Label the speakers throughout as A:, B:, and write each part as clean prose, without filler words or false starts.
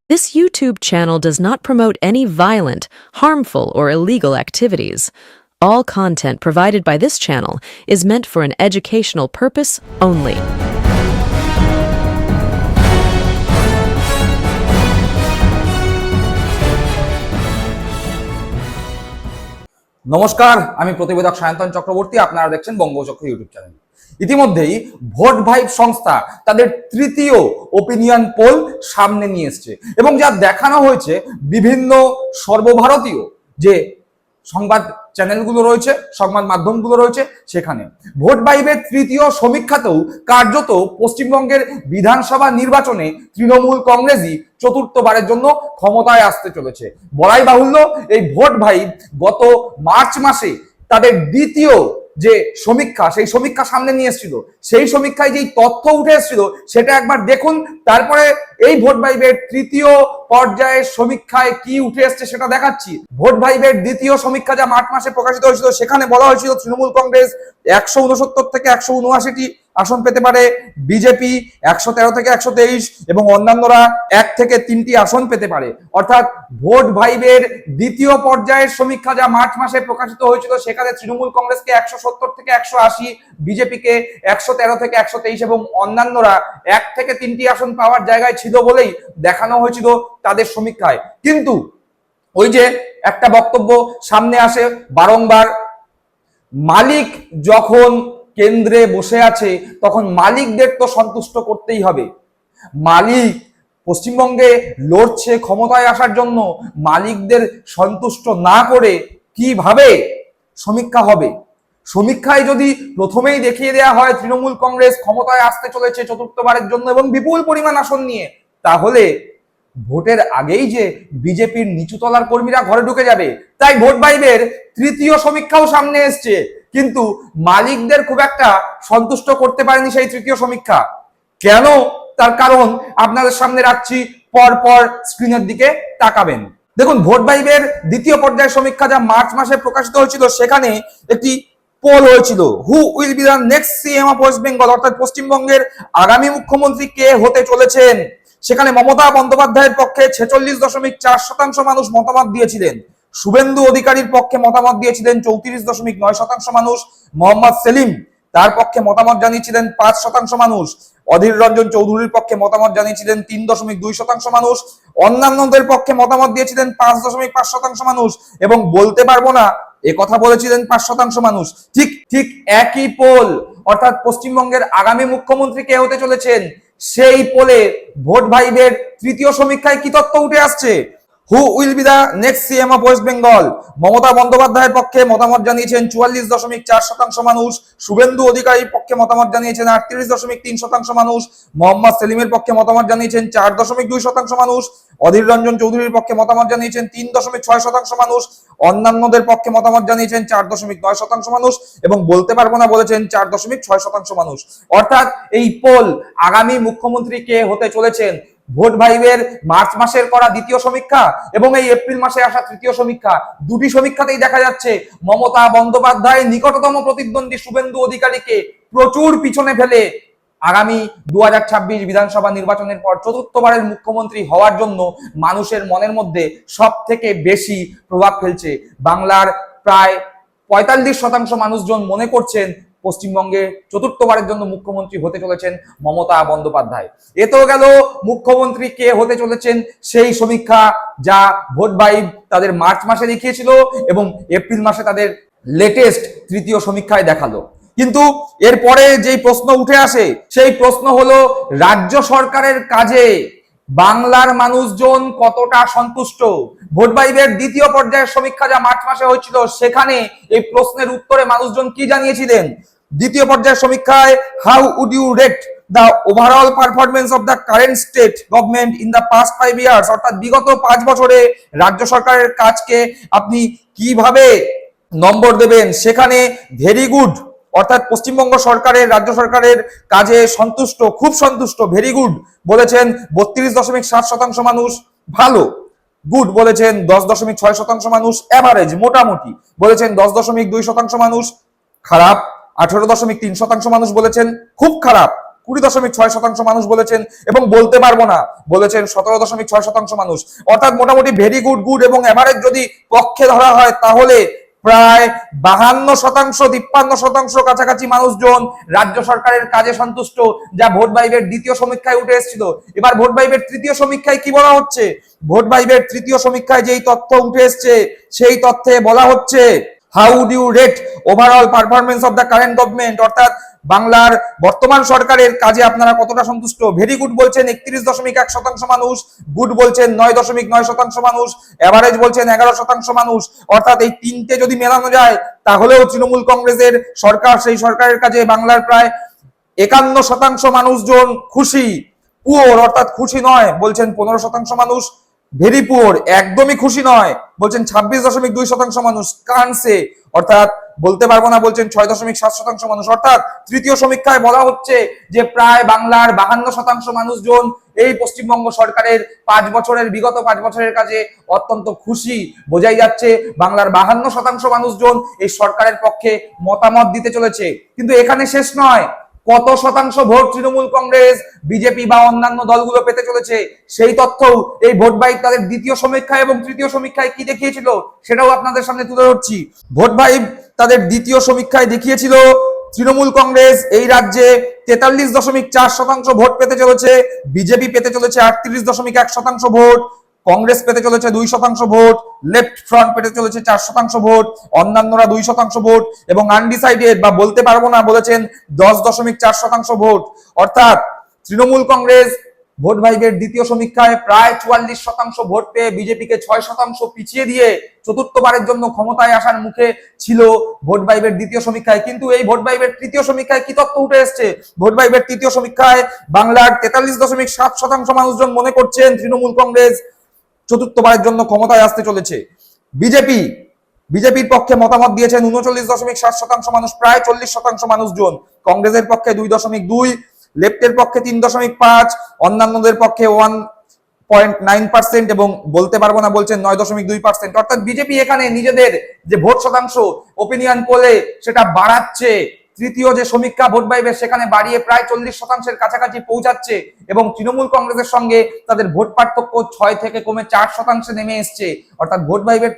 A: This YouTube channel does not promote any violent, harmful, or illegal activities. All content provided by this channel is meant for an educational purpose only.
B: নমস্কার, আমি প্রতিবেদক সায়ন্তন চক্রবর্তী। আপনারা দেখছেন বঙ্গচক্র YouTube channel. ইতিমধ্যেই vote vibe সংস্থা তাদের তৃতীয় opinion pole সামনে নিয়ে এসছে এবং যা দেখানো হয়েছে বিভিন্ন সর্বভারতীয় যে সংবাদ চ্যানেলগুলো রয়েছে, সংবাদ মাধ্যমগুলো রয়েছে, সেখানে ভোট ভাইবের তৃতীয় সমীক্ষাতেও কার্যত পশ্চিমবঙ্গের বিধানসভা নির্বাচনে তৃণমূল কংগ্রেসই চতুর্থবারের জন্য ক্ষমতায় আসতে চলেছে। বলাই বাহুল্য, এই ভোট ভাইব গত মার্চ মাসে তাদের দ্বিতীয় যে সমীক্ষা, সেই সমীক্ষা সামনে নিয়ে এসেছিল। সেই সমীক্ষায় যেই তথ্য উঠে এসেছিল সেটা একবার দেখুন, তারপরে এই ভোট ভাইবের তৃতীয় পর্যায়ের সমীক্ষায় কি উঠে এসছে সেটা দেখাচ্ছি। ভোট ভাইবের দ্বিতীয় সমীক্ষা যা মার্চ মাসে প্রকাশিত হয়েছিল, সেখানে বলা হয়েছিল তৃণমূল কংগ্রেস 169 থেকে 179টি আসন পেতে পারে, বিজেপি 113 থেকে 123 এবং অন্যান্যরা 1 থেকে 3টি আসন পেতে পারে। অর্থাৎ ভোট ভাইবের দ্বিতীয় পর্যায়ের সমীক্ষা যা মার্চ মাসে প্রকাশিত হয়েছিল, সেখানে তৃণমূল কংগ্রেসকে 170 থেকে 180, বিজেপিকে 113 থেকে 123 এবং অন্যান্যরা 1 থেকে 3টি আসন পাওয়ার জায়গায় ছিল বলেই দেখানো হয়েছিল তাদের সমীক্ষায়। কিন্তু ওই যে একটা বক্তব্য সামনে আসে বারংবার, মালিক যখন কেন্দ্রে বসে আছে তখন মালিকদের তো সন্তুষ্ট করতেই হবে। মালিক পশ্চিমবঙ্গে লড়ছে ক্ষমতায় আসার জন্য, মালিকদের সন্তুষ্ট না করে কিভাবে সমীক্ষা হবে? সমীক্ষায় যদি প্রথমেই দেখিয়ে দেওয়া হয় তৃণমূল কংগ্রেস ক্ষমতায় আসতে চলেছে চতুর্থবারের জন্য এবং বিপুল পরিমাণ আসন নিয়ে, তাহলে ভোটের আগেই যে বিজেপির নিচুতলার কর্মীরা ঘরে ঢুকে যাবে। তাই ভোট ভাইবের তৃতীয় সমীক্ষাও সামনে এসছে, কিন্তু মালিকদের খুব একটা সন্তুষ্ট করতে পারেনি সেই তৃতীয় সমীক্ষা। কেন? তার কারণ আপনাদের সামনে রাখছি, পরপর স্ক্রিনের দিকে তাকাবেন। দেখুন, ভোট ভাইবের দ্বিতীয় পর্যায়ের সমীক্ষা যা মার্চ মাসে প্রকাশিত হয়েছিল, সেখানে একটি পোল হয়েছিল, who will be the next CM of West Bengal, অর্থাৎ পশ্চিমবঙ্গের আগামী মুখ্যমন্ত্রী কে হতে চলেছেন। সেখানে মমতা বন্দ্যোপাধ্যায়ের পক্ষে 46.4% মানুষ মতামত দিয়েছিলেন, শুভেন্দু অধিকারীর পক্ষে মতামত দিয়েছিলেন 34.9% মানুষ, মোহাম্মদ সেলিম তার পক্ষে মতামত জানিয়েছিলেন 5% মানুষ, অধীর রঞ্জন চৌধুরীর পক্ষে মতামত জানিয়েছিলেন 3.2% মানুষ, অন্যান্যদের পক্ষে মতামত দিয়েছিলেন 5.5% মানুষ এবং বলতে পারবো না এ কথা বলেছিলেন 5% মানুষ। ঠিক একই পোল, অর্থাৎ পশ্চিমবঙ্গের আগামী মুখ্যমন্ত্রী কে হতে চলেছেন, সেই পোলে ভোট ভাইবের তৃতীয় সমীক্ষায় কি তথ্য উঠে আসছে? Who will be the next CM of West Bengal, Mamata বন্দ্যোপাধ্যায়ের পক্ষে মতামত জানিয়েছেন 44.4% মানুষ, শুভেন্দু অধিকারীর পক্ষে মতামত জানিয়েছেন 38.3% মানুষ, মোহাম্মদ সেলিমের পক্ষে মতামত জানিয়েছেন 4.2% মানুষ, অধীর রঞ্জন চৌধুরীর পক্ষে মতামত জানিয়েছেন 3.6% মানুষ, অন্যান্যদের পক্ষে মতামত জানিয়েছেন 4.9% মানুষ এবং বলতে পারবো না বলেছেন 4.6% মানুষ। অর্থাৎ এই পোল আগামী মুখ্যমন্ত্রী কে হতে চলেছেন, ভোট ভাইবের মার্চ মাসের করা দ্বিতীয় সমীক্ষা এবং এই এপ্রিল মাসে আসা তৃতীয় সমীক্ষা, দুটি সমীক্ষাতেই দেখা যাচ্ছে মমতা বন্দ্যোপাধ্যায় নিকটতম প্রতিদ্বন্দ্বী শুভেন্দু অধিকারীকে প্রচুর পিছনে ফেলে আগামী 2026 বিধানসভা নির্বাচনের পর চতুর্থবারের মুখ্যমন্ত্রী হওয়ার জন্য মানুষের মনের মধ্যে সব থেকে বেশি প্রভাব ফেলছে। বাংলার প্রায় 45% মানুষজন মনে করছেন পশ্চিমবঙ্গে চতুর্থবারের জন্য মুখ্যমন্ত্রী হতে চলেছেন মমতা বন্দ্যোপাধ্যায়। এ তো গেল মুখ্যমন্ত্রী কে হতে চলেছেন সেই সমীক্ষা, যা ভোট ভাইব তাদের মার্চ মাসে দেখিয়েছিল এবং এপ্রিল মাসে তাদের লেটেস্ট তৃতীয় সমীক্ষায় দেখালো। কিন্তু এরপরে যেই প্রশ্ন উঠে আসে, সেই প্রশ্ন হলো রাজ্য সরকারের কাজে বাংলার মানুষজন কতটা সন্তুষ্ট? ভোট ভাইবের দ্বিতীয় পর্যায়ের সমীক্ষা যা মার্চ মাসে হয়েছিল, সেখানে এই প্রশ্নের উত্তরে মানুষজন কি জানিয়েছিলেন? দ্বিতীয় পর্যায়ের সমীক্ষায়, how would you rate the overall performance of the current state government in the past 5 years, অর্থাৎ বিগত 5 বছরে রাজ্য সরকারের কাজকে আপনি কিভাবে নম্বর দেবেন? সেখানে ভেরি গুড, অর্থাৎ পশ্চিমবঙ্গ সরকারের রাজ্য সরকারের কাজে সন্তুষ্ট, খুব সন্তুষ্ট, ভেরি গুড বলেছেন 32.7% মানুষ, ভালো গুড বলেছেন 10.6% মানুষ, এভারেজ মোটামুটি বলেছেন 10.2% মানুষ, খারাপ 18.3% মানুষ বলেছেন, খুব খারাপ 20.6% মানুষ বলেছেন, এবং বলতে পারবো না বলেছেন 17.6% মানুষ। অর্থাৎ মোটামুটি ভেরি গুড, গুড এবং এভারেজ যদি পক্ষে ধরা হয় তাহলে প্রায় 52%, 53% কাছাকাছি মানুষজন রাজ্য সরকারের কাজে সন্তুষ্ট, যা ভোট ভাইবের দ্বিতীয় সমীক্ষায় উঠে এসেছিল। এবার ভোট ভাইবের তৃতীয় সমীক্ষায় কি বলা হচ্ছে? ভোট ভাইবের তৃতীয় সমীক্ষায় যেই তথ্য উঠে এসছে সেই তথ্যে বলা হচ্ছে, how do you rate overall performance of the current government, অর্থাৎ বাংলার বর্তমান সরকারের কাজে আপনারা কতটা সন্তুষ্ট? ভেরি গুড বলছেন 31.1% মানুষ, গুড বলছেন 9.9% মানুষ, এভারেজ বলছেন 11% মানুষ। অর্থাৎ এই তিনটে যদি মেলানো যায় তাহলেও তৃণমূল কংগ্রেসের সরকার, সেই সরকারের কাজে বাংলার প্রায় 51% মানুষজন খুশি। পুওর অর্থাৎ খুশি নয় বলছেন 15% মানুষ, ভেরি পুওর একদমই খুশি নয় বলছেন 26.2% মানুষ, কানসে অর্থাৎ বলতে পারবো না বলছেন 6.7% মানুষ। অর্থাৎ তৃতীয় সমীক্ষায় বলা হচ্ছে যে প্রায় বাংলার 52% মানুষজন এই পশ্চিমবঙ্গ সরকারের বিগত 5 বছরের কাজে অত্যন্ত খুশি। বোঝাই যাচ্ছে বাংলার 52% মানুষজন এই সরকারের পক্ষে মতামত দিতে চলেছে। কিন্তু এখানে শেষ নয়, কত শতাংশ ভোট তৃণমূল কংগ্রেস, বিজেপি বা অন্যান্য দলগুলো পেতে চলেছে সেই তথ্যও এই ভোট ভাইব তাদের দ্বিতীয় সমীক্ষায় এবং তৃতীয় সমীক্ষায় কি দেখিয়েছিল সেটাও আপনাদের সামনে তুলে ধরছি। ভোট ভাইব তাদের দ্বিতীয় সমীক্ষায় দেখিয়েছিল তৃণমূল কংগ্রেস এই রাজ্যে 43.4% ভোট পেতে চলেছে, বিজেপি পেতে চলেছে 38.1% ভোট, কংগ্রেস পেতে চলেছে 2% ভোট, লেফট ফ্রন্ট পেতে চলেছে 4% ভোট, অন্যান্যরা 2% ভোট এবং আনডিসাইডেড বা বলতে পারবো না বলেছেন 10.4% ভোট। অর্থাৎ তৃণমূল কংগ্রেস ভোট ভাইবের দ্বিতীয় সমীক্ষায় প্রায় 44% ভোট পেয়ে বিজেপিকে 6% পিছিয়ে দিয়ে চতুর্থবারের জন্য ক্ষমতায় আসার মুখে ছিল ভোট ভাইবের দ্বিতীয় সমীক্ষায়। কিন্তু এই ভোট ভাইবের তৃতীয় সমীক্ষায় কি তথ্য উঠে এসছে? ভোট ভাইবের তৃতীয় সমীক্ষায় বাংলার 43.7% মানুষজন মনে করছেন তৃণমূল কংগ্রেস চতুর্থবারের জন্য ক্ষমতায় আসতে চলেছে। বিজেপির পক্ষে মতামত দিয়েছেন 39.7% মানুষ, প্রায় 40% মানুষজন। কংগ্রেসের পক্ষে 2.2, লেফটের পক্ষে 3.5, অন্যান্যদের পক্ষে 1.9% এবং বলতে পারবো না বলছেন 9.2%। অর্থাৎ বিজেপি এখানে নিজেদের যে ভোট শতাংশ ওপিনিয়ন পোলে সেটা বাড়াচ্ছে। তৃতীয় যে সমীক্ষা ভোট ভাইবের সেখানে বাড়িয়ে প্রায় 40%-এর কাছাকাছি পৌঁছাচ্ছে এবং তৃণমূল কংগ্রেসের সঙ্গে তাদের ভোট পার্থক্য 6 থেকে কমে 4% নেমে এসছে। অর্থাৎ ভোট ভাইবের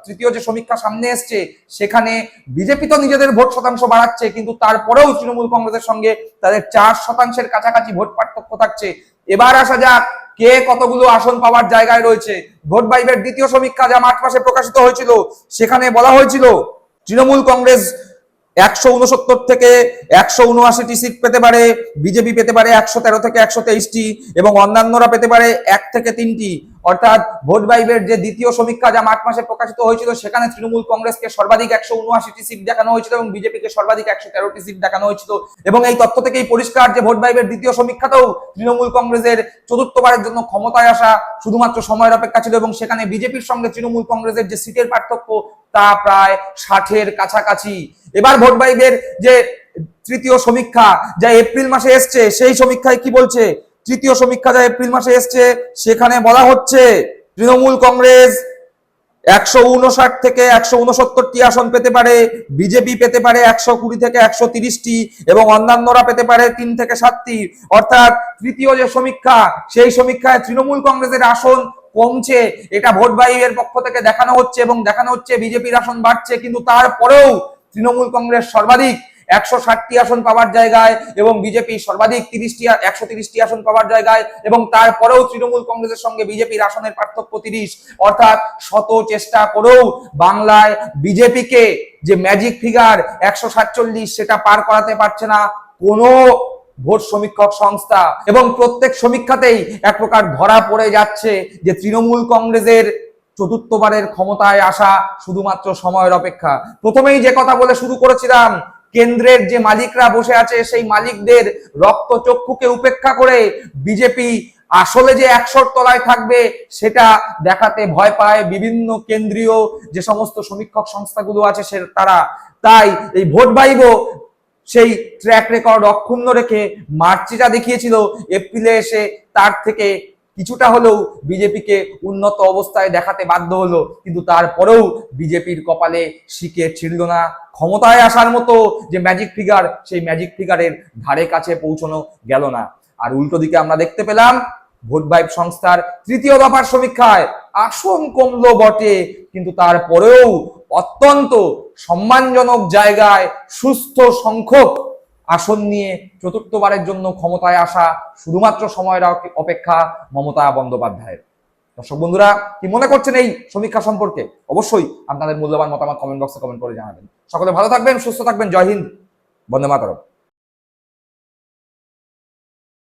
B: তৃতীয় যে সমীক্ষা সামনে এসছে সেখানে বিজেপি তো নিজেদের ভোট শতাংশ বাড়াচ্ছে, কিন্তু তারপরেও তৃণমূল কংগ্রেসের সঙ্গে তাদের 4%-এর কাছাকাছি ভোট পার্থক্য থাকছে। এবার আসা যাক কে কতগুলো আসন পাওয়ার জায়গায় রয়েছে। ভোট ভাইবের দ্বিতীয় সমীক্ষা যা মার্চ মাসে প্রকাশিত হয়েছিল সেখানে বলা হয়েছিল তৃণমূল কংগ্রেস 169 থেকে 179টি সিট পেতে পারে, বিজেপি পেতে পারে 113 থেকে 123টি এবং অন্যান্যরা পেতে পারে 1 থেকে 3টি। অর্থাৎ ভোট ভাইবের যে দ্বিতীয় সমীক্ষা যা মার্চ মাসে প্রকাশিত হয়েছিল সেখানে তৃণমূল কংগ্রেসকে সর্বাধিক 179টি সিট দেখানো হয়েছিল এবং বিজেপিকে সর্বাধিক 113টি সিট দেখানো হয়েছিল। এবং এই তথ্য থেকেই পরিষ্কার যে ভোট ভাইবের দ্বিতীয় সমীক্ষাতেও তৃণমূল কংগ্রেসের চতুর্থবারের জন্য ক্ষমতায় আসা শুধুমাত্র সময়ের অপেক্ষা ছিল এবং সেখানে বিজেপির সঙ্গে তৃণমূল কংগ্রেসের যে সিটের পার্থক্য তা প্রায় 60-এর কাছাকাছি। এবার ভোট ভাইবের যে তৃতীয় সমীক্ষা যা এপ্রিল মাসে এসছে সেই সমীক্ষায় কি বলছে? তৃতীয় সমীক্ষা যা এপ্রিল মাসে এসছে সেখানে বলা হচ্ছে তৃণমূল কংগ্রেস 159 থেকে 169টি আসন পেতে পারে, বিজেপি পেতে পারে 120 থেকে 130টি এবং অন্যান্যরা পেতে পারে 3 থেকে 7টি। অর্থাৎ তৃতীয় যে সমীক্ষা সেই সমীক্ষায় তৃণমূল কংগ্রেসের আসন কমছে, এটা ভোট ভাইবের পক্ষ থেকে দেখানো হচ্ছে এবং দেখানো হচ্ছে বিজেপির আসন বাড়ছে, কিন্তু তারপরেও তৃণমূল কংগ্রেস সর্বাধিক 160টি আসন পাওয়ার জায়গায় এবং বিজেপি সর্বাধিক 130টি আসন পাওয়ার জায়গায় এবং তারপরেও তৃণমূল কংগ্রেসের সঙ্গে বিজেপির আসনের পার্থক্য 30। অর্থাৎ শত চেষ্টা করেও বাংলায় বিজেপিকে যে ম্যাজিক ফিগার 147 সেটা পার করাতে পারছে না কোনো ভোট সমীক্ষক সংস্থা। এবং প্রত্যেক সমীক্ষাতেই এক প্রকার ধরা পড়ে যাচ্ছে যে তৃণমূল কংগ্রেসের চতুর্থবারের ক্ষমতায় আসা শুধুমাত্র সময়ের অপেক্ষা। প্রথমেই যে কথা বলে শুরু করেছিলাম, কেন্দ্রের যে মালিকরা বসে আছে সেই মালিকদের রক্তচক্ষুকে উপেক্ষা করে বিজেপি আসলে যে 100-র তলায় থাকবে সেটা দেখাতে ভয় পায় বিভিন্ন কেন্দ্রীয় যে সমস্ত সমীক্ষক সংস্থাগুলো আছে তারা। তাই এই ভোট ভাইবো সেই ট্র্যাক রেকর্ড অক্ষুণ্ণ রেখে মার্চে যা দেখিয়েছিল এপ্রিলে এসে তার থেকে কিছুটা হলেও বিজেপিকে উন্নত অবস্থায় দেখাতে বাধ্য হলো, কিন্তু তারপরেও বিজেপির কপালে শিকে ছিড়ল না। ক্ষমতায় আসার মতো যে ম্যাজিক ফিগার, সেই ম্যাজিক ফিগারের ধারে কাছে পৌঁছানো গেল না। আর উল্টো দিকে আমরা দেখতে পেলাম ভোট ভাইব সংস্থার তৃতীয় দফার সমীক্ষায় আসন কমলো বটে, কিন্তু তারপরেও অত্যন্ত সম্মানজনক জায়গায় সুস্থ সংখ্যক আসন নিয়ে চতুর্থবারের জন্য ক্ষমতায় আসা শুধুমাত্র সময়ের অপেক্ষা মমতা বন্দ্যোপাধ্যায়ের। দর্শক বন্ধুরা, কি মনে করছেন এই সমীক্ষা সম্পর্কে? অবশ্যই আপনাদের মূল্যবান মতামত কমেন্ট বক্সে কমেন্ট করে জানাবেন। সকলে ভালো থাকবেন, সুস্থ থাকবেন। জয় হিন্দ, বন্দে মাতরম।